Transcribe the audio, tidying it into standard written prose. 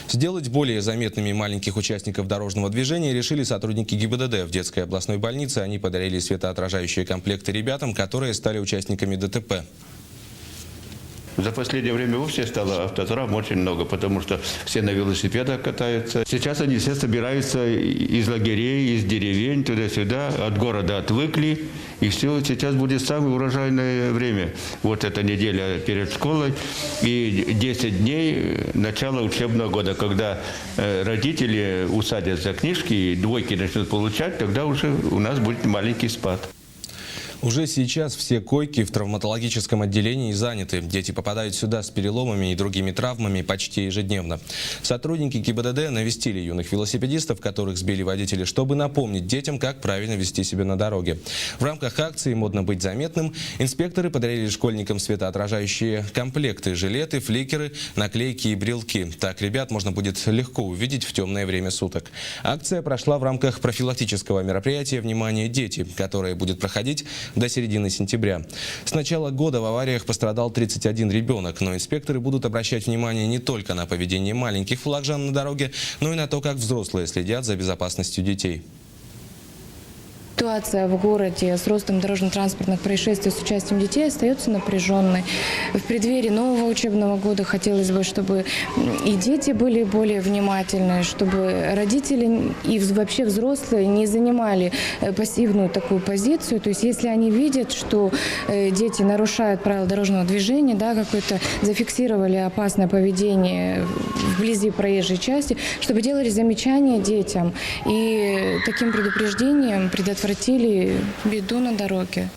Сделать более заметными маленьких участников дорожного движения решили сотрудники ГИБДД. В детской областной больнице они подарили светоотражающие комплекты ребятам, которые стали участниками ДТП. За последнее время вовсе стало автотравм очень много, потому что все на велосипедах катаются. Сейчас они все собираются из лагерей, из деревень, туда-сюда, от города отвыкли. И все, сейчас будет самое урожайное время. Вот эта неделя перед школой и 10 дней начала учебного года, когда родители усадят за книжки и двойки начнут получать, тогда уже у нас будет маленький спад. Уже сейчас все койки в травматологическом отделении заняты. Дети попадают сюда с переломами и другими травмами почти ежедневно. Сотрудники ГИБДД навестили юных велосипедистов, которых сбили водители, чтобы напомнить детям, как правильно вести себя на дороге. В рамках акции «Модно быть заметным» инспекторы подарили школьникам светоотражающие комплекты, жилеты, фликеры, наклейки и брелки. Так ребят можно будет легко увидеть в темное время суток. Акция прошла в рамках профилактического мероприятия «Внимание, дети», которое будет проходить до середины сентября. С начала года в авариях пострадал 31 ребенок, но инспекторы будут обращать внимание не только на поведение маленьких флагжан на дороге, но и на то, как взрослые следят за безопасностью детей. Ситуация в городе с ростом дорожно-транспортных происшествий с участием детей остается напряженной. В преддверии нового учебного года хотелось бы, чтобы и дети были более внимательны, чтобы родители и вообще взрослые не занимали пассивную такую позицию. То есть если они видят, что дети нарушают правила дорожного движения, да, какое-то зафиксировали опасное поведение вблизи проезжей части, чтобы делали замечания детям и таким предупреждением предотвратили беду на дороге.